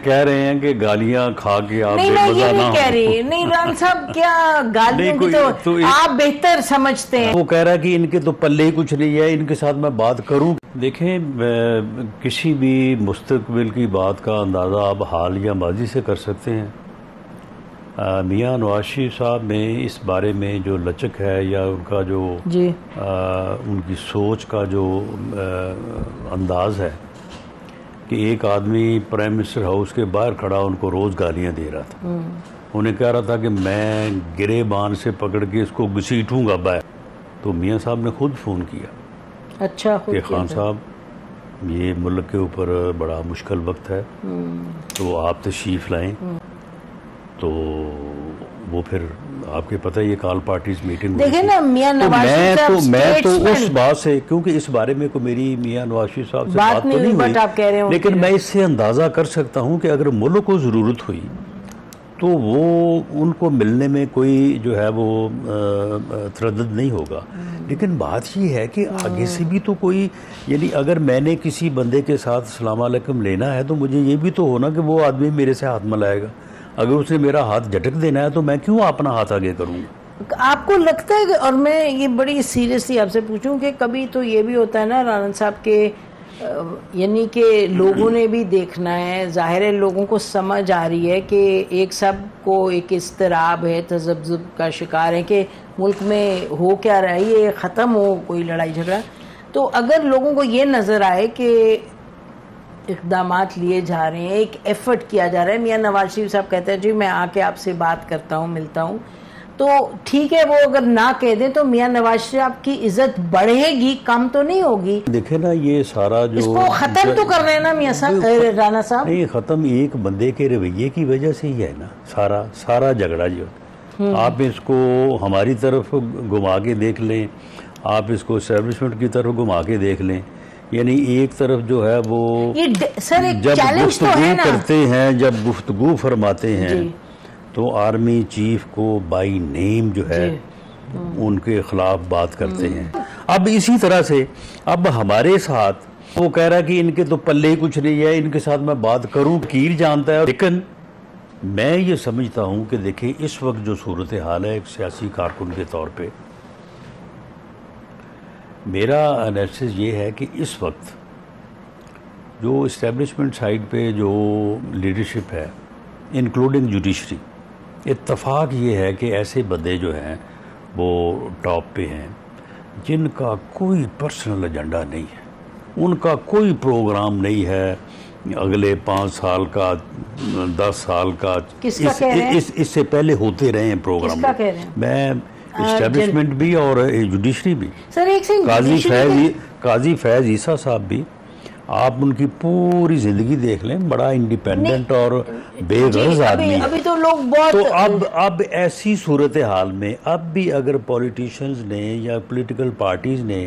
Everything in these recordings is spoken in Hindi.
कह रहे हैं कि गालियां खा के आप नहीं, मैं ये बेमजा ना नहीं कह हो। रही। नहीं रान साहब, क्या गालियों की तो आप बेहतर समझते हैं। वो कह रहा है कि इनके तो पल्ले ही कुछ नहीं है, इनके साथ मैं बात करूं। देखें, किसी भी मुस्तकबिल की बात का अंदाज़ा आप हाल या माजी से कर सकते हैं। मियां नवाज शरीफ साहब में इस बारे में जो लचक है या उनका जो जी उनकी सोच का जो अंदाज़ है कि एक आदमी प्राइम मिनिस्टर हाउस के बाहर खड़ा उनको रोज़ गालियां दे रहा था, उन्हें कह रहा था कि मैं गिरेबान से पकड़ के इसको घसीटूंगा बाहर। तो मियां साहब ने खुद फ़ोन किया, अच्छा कि खान साहब ये मुल्क के ऊपर बड़ा मुश्किल वक्त है, तो आप तशरीफ़ लाएं। तो वो फिर आपके पता है ये कॉल पार्टीज मीटिंग देखे ना मियां नवाज तो मैं तो उस बात से, क्योंकि इस बारे में को मेरी मियां नवाज शरीफ साहब से बात तो नहीं हुई, आप कह रहे हो, लेकिन मैं इससे अंदाज़ा कर सकता हूं कि अगर मुल्क को ज़रूरत हुई तो वो उनको मिलने में कोई जो है वो तरद्दुद नहीं होगा। लेकिन बात ये है कि आगे से भी तो कोई, यानी अगर मैंने किसी बंदे के साथ अस्सलाम वालेकुम लेना है तो मुझे ये भी तो होना कि वो आदमी मेरे से हाथ मिलाएगा। अगर उसने मेरा हाथ झटक देना है तो मैं क्यों अपना हाथ आगे करूँगा? आपको लगता है कि, और मैं ये बड़ी सीरियसली आपसे पूछूं कि कभी तो ये भी होता है ना राना साहब के, यानी कि लोगों ने भी देखना है, जाहिर है लोगों को समझ आ रही है कि एक सब को एक इस्तराब है, तज़ब्ज़ुब का शिकार है कि मुल्क में हो क्या रहा है, ये ख़त्म हो कोई लड़ाई झगड़ा। तो अगर लोगों को ये नज़र आए कि इक़दामात लिए जा रहे हैं, एक एफर्ट किया जा रहा है, मियां नवाज शरीफ साहब कहते हैं जी मैं आके आपसे बात करता हूँ, मिलता हूँ, तो ठीक है। वो अगर ना कह दें तो मियां नवाज शरीफ की इज्जत बढ़ेगी, कम तो नहीं होगी। देखे ना ये सारा जो इसको खत्म तो कर रहे हैं ना मियां साहब, राना साहब। नहीं, खत्म एक बंदे के रवैये की वजह से ही है ना सारा झगड़ा जो। आप इसको हमारी तरफ घुमा के देख लें, आप इसको एस्टेब्लिशमेंट की तरफ घुमा के देख लें, यानी एक तरफ जो है वो सर एक जब चैलेंज तो है ना, करते हैं, जब गुफ्तगू फरमाते हैं तो आर्मी चीफ को बाई नेम जो है उनके खिलाफ बात करते हैं। अब इसी तरह से अब हमारे साथ वो कह रहा है कि इनके तो पल्ले ही कुछ नहीं है, इनके साथ मैं बात करूं, कीर जानता है। लेकिन मैं ये समझता हूं कि देखिए इस वक्त जो सूरत हाल है एक सियासी कारकुन के तौर पे, मेरा एनालिसिस ये है कि इस वक्त जो इस्टेब्लिशमेंट साइड पे जो लीडरशिप है इंक्लूडिंग जुडिशरी, इत्तफाक ये है कि ऐसे बंदे जो हैं वो टॉप पे हैं जिनका कोई पर्सनल एजेंडा नहीं है, उनका कोई प्रोग्राम नहीं है अगले 5 साल का, 10 साल का। इससे पहले होते रहे हैं प्रोग्राम। मैं इस्टेब्लिशमेंट भी और जुडिशरी भी। सर एक काजी फैज ईसा साहब भी, आप उनकी पूरी जिंदगी देख लें, बड़ा इंडिपेंडेंट और बेगर्ज आदमी है। अभी तो लोग बहुत, तो अब ऐसी सूरत हाल में अब भी अगर पॉलिटिशियंस ने या पॉलिटिकल पार्टीज ने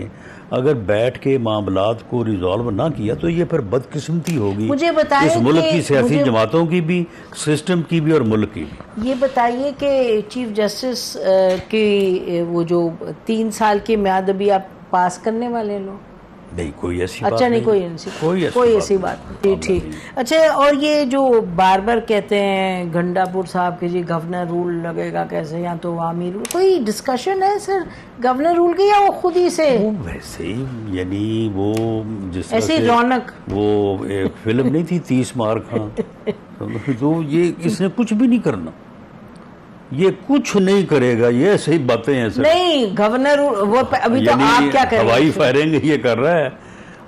अगर बैठ के मामलात को रिजॉल्व ना किया तो ये फिर बदकिस्मती होगी मुझे बताइए इस मुल्क की सियासी जमातों की भी, सिस्टम की भी और मुल्क की भी। ये बताइए कि चीफ जस्टिस की वो जो 3 साल की म्याद अभी आप पास करने वाले लोग? नहीं, कोई ऐसी अच्छा बात नहीं, कोई ऐसी बात नहीं। ठीक। अच्छा, और ये जो बार बार कहते हैं गंडापुर साहब के जी गवर्नर रूल लगेगा कैसे, या तो आवामी रूल, कोई डिस्कशन है सर गवर्नर रूल की, या वो खुद ही से वो वैसे ही, यानी वो जिस ऐसी रौनक, वो एक फिल्म नहीं थी 30 मार खां, तो ये इसने कुछ भी नहीं करना, ये कुछ नहीं करेगा, ये ऐसे ही बातें हैं सर। नहीं गवर्नर वो अभी तो आप क्या करेंगे, हवाई फायरिंग ये कर रहा है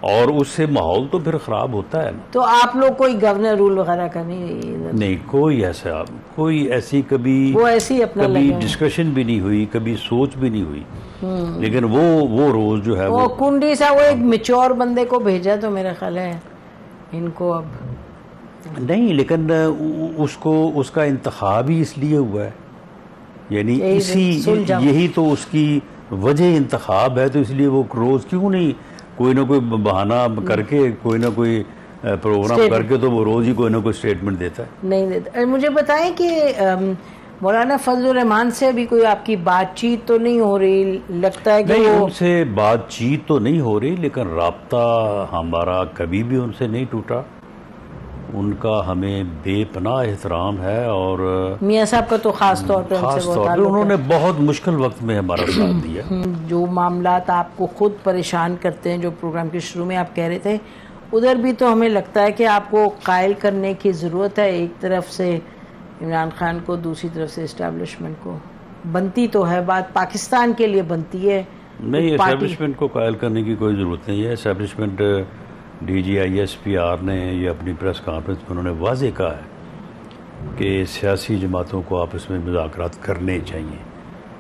और उससे माहौल तो फिर खराब होता है ना। तो आप लोग कोई गवर्नर रूल वगैरह का नहीं, कोई ऐसी कभी वो ऐसी अपना कभी डिस्कशन भी नहीं हुई, कभी सोच भी नहीं हुई। लेकिन वो रोज जो है वो कुंडी सा वो एक मैच्योर बंदे को भेजा, तो मेरा ख्याल है इनको अब नहीं, लेकिन उसका इंतखाब ही इसलिए हुआ है, यानी यही तो उसकी वजह इंतखाब है, तो इसलिए वो रोज क्यों नहीं कोई ना कोई बहाना करके, कोई ना कोई प्रोग्राम करके, तो वो रोज ही कोई ना कोई स्टेटमेंट देता है। नहीं देता। मुझे बताएं कि मौलाना फजलुर रहमान से अभी कोई आपकी बातचीत तो नहीं हो रही? लगता है कि नहीं, उनसे बातचीत तो नहीं हो रही, लेकिन राब्ता हमारा कभी भी उनसे नहीं टूटा। उनका हमें बेपनाह एहतराम है। और मियाँ साहब का तो ख़ास तौर पे खास तौर पे उन्होंने बहुत मुश्किल वक्त में हमारा साथ दिया। जो मामलात आपको खुद परेशान करते हैं, जो प्रोग्राम के शुरू में आप कह रहे थे, उधर भी तो हमें लगता है कि आपको कायल करने की ज़रूरत है। एक तरफ से इमरान खान को, दूसरी तरफ से इस्टेब्लिशमेंट को। बनती तो है बात, पाकिस्तान के लिए बनती है। नहीं, इस्टेब्लिशमेंट को कायल करने की कोई ज़रूरत नहीं है। इस्टेब्लिशमेंट DGISPR ने ये अपनी प्रेस कॉन्फ्रेंस में उन्होंने वाज़ेह कहा है कि सियासी जमातों को आपस में मुज़ाकरात करने चाहिए।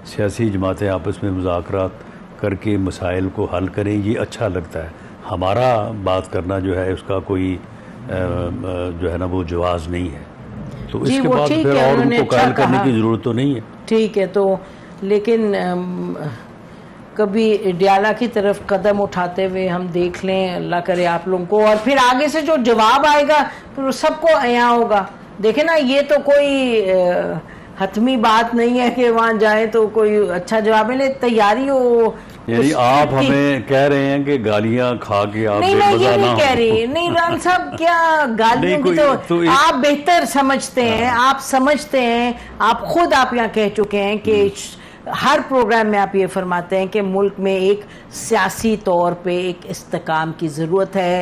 सियासी जमातें आपस में मुज़ाकरात करके मसाइल को हल करें, ये अच्छा लगता है। हमारा बात करना जो है उसका कोई जो है ना वो जवाज़ नहीं है। तो इसके बाद फिर और उनको कायल करने की ज़रूरत तो नहीं है। ठीक है, तो लेकिन कभी डियाला की तरफ कदम उठाते हुए हम देख लें, अल्लाह करे आप लोगों को, और फिर आगे से जो जवाब आएगा फिर सबको अया होगा। देखे ना, ये तो कोई हतमी बात नहीं है कि वहाँ जाए तो कोई अच्छा जवाब मिले। तैयारी हो, यानी आप हमें कह रहे हैं कि गालियां खा के आप नहीं, मैं ये नहीं कह रही। नहीं रान साहब, क्या गालियों की तो आप बेहतर समझते हैं, आप समझते हैं, आप खुद आप यहाँ कह चुके हैं कि हर प्रोग्राम में आप ये फरमाते हैं कि मुल्क में एक सियासी तौर पे एक इस्तेकाम की जरूरत है,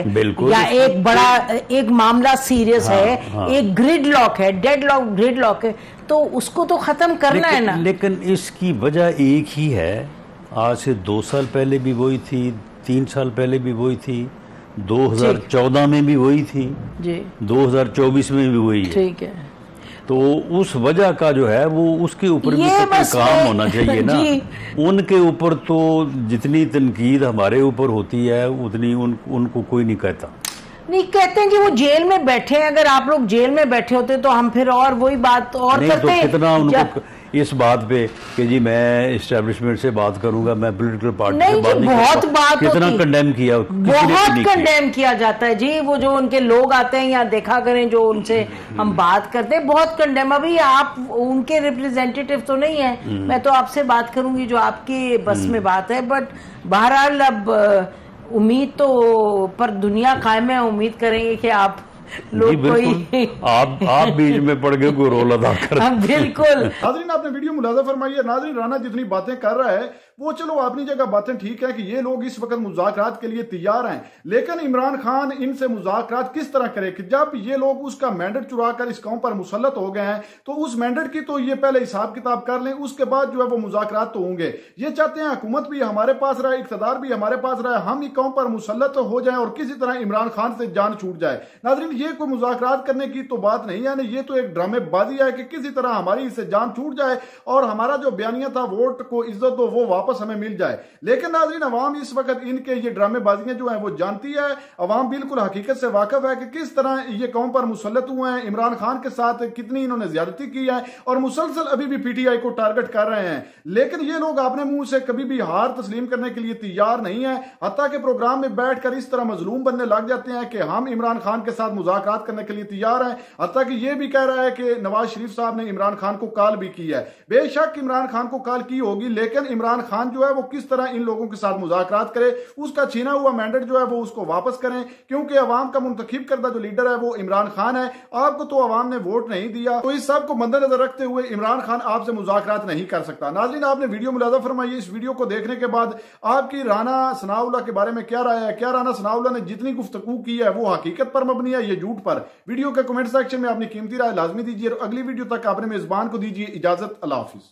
या एक बड़ा एक मामला सीरियस है, एक ग्रिड लॉक है, डेड लॉक, ग्रिड लॉक है, तो उसको तो खत्म करना है ना। लेकिन इसकी वजह एक ही है। आज से 2 साल पहले भी वही थी, 3 साल पहले भी वही थी, 2014 में भी वही थी जी, 2024 में भी वही है। ठीक है, तो उस वजह का जो है वो उसके ऊपर भी तो काम होना चाहिए ना। उनके ऊपर तो जितनी तनकीद हमारे ऊपर होती है उतनी उनको कोई नहीं कहता। नहीं कहते हैं कि वो जेल में बैठे हैं। अगर आप लोग जेल में बैठे होते तो हम फिर और वही बात और करते तो कितना उनको इस बात पे कि जी मैं इस्टेब्लिशमेंट से बात करूंगा, मैं पॉलिटिकल पार्टी से बात नहीं बहुत बात कितना कंडेम किया, बहुत कंडेम किया जाता है जी। वो जो उनके लोग आते हैं या देखा करें जो उनसे हम बात करते हैं, बहुत कंडेम। अभी आप उनके रिप्रेजेंटेटिव तो नहीं है, मैं तो आपसे बात करूंगी जो आपके बस में बात है। बट बहरहाल अब उम्मीद तो पर दुनिया कायम है, उम्मीद करेंगे कि आप लोग कोई आप बीच में पड़ गए कोई रोल अदा कर। बिल्कुल। नाज़रीन, आपने वीडियो मुलाजा फरमाई है। नाज़रीन, राना जितनी बातें कर रहा है वो चलो अपनी जगह बातें ठीक है कि ये लोग इस वक्त मुज़ाकरात के लिए तैयार हैं, लेकिन इमरान खान इनसे मुज़ाकरात किस तरह करे कि जब ये लोग उसका मैंडेट चुरा कर इस कौम पर मुसल्लत हो गए हैं तो उस मैंडेट की तो ये पहले हिसाब किताब कर लें, उसके बाद जो है वो मुज़ाकरात तो होंगे। ये चाहते हैं हुकूमत भी हमारे पास रहे, इक़्तिदार भी हमारे पास रहे, हम इस कौम पर मुसल्लत हो जाए और किसी तरह इमरान खान से जान छूट जाए। नाज़रीन, ये कोई मुज़ाकरात करने की तो बात नहीं है, ये तो एक ड्रामेबाजी है कि किसी तरह हमारी इससे जान छूट जाए और हमारा जो बयानिया था वोट को इज्जत दो वो वापस हमें मिल जाए। लेकिन नाज़रीन, अवाम इस वक्त इनके ये ड्रामेबाजियां जो है वो जानती है। अवाम बिल्कुल हकीकत से वाकिफ है कि किस तरह ये कौम पर मुसल्लत हुए हैं, इमरान खान के साथ कितनी इन्होंने ज्यादती की है और मुसलसल अभी भी PTI को टारगेट कर रहे हैं। लेकिन ये लोग अपने मुंह से कभी भी हार तस्लीम करने के लिए तैयार नहीं है। हत्ता के प्रोग्राम में बैठकर इस तरह मजलूम बनने लग जाते हैं कि हम इमरान खान के साथ मुज़ाकरात करने के लिए तैयार हैं। हत्ता कि ये भी कह रहा है कि नवाज शरीफ साहब ने इमरान खान को कॉल भी की है। बेशक इमरान खान को कॉल की होगी, लेकिन इमरान खान जो है वो किस तरह इन लोगों के साथ मुज़ाकरात करे, उसका छीना हुआ मैंडेट जो है वो उसको वापस करें, क्योंकि अवाम का मुंतखब करदा जो लीडर है वो इमरान खान है। आपको तो अवाम ने वोट नहीं दिया, तो इस सब को मद्देनजर रखते हुए इमरान खान आपसे मुज़ाकरात नहीं कर सकता। नाज़रीन, आपने वीडियो मुलाजा फरमाई। इस वीडियो को देखने के बाद आपकी राना सनाउल्लाह के बारे में क्या राय है? क्या राना सनाउल्लाह ने जितनी गुफ्तगू की है वो हकीकत पर मबनी है, ये झूठ पर? वीडियो के कमेंट सेक्शन में अपनी कीमती राय लाजमी दीजिए और अगली वीडियो तक अपने मेजबान को दीजिए इजाजत। अल्लाह हाफिज।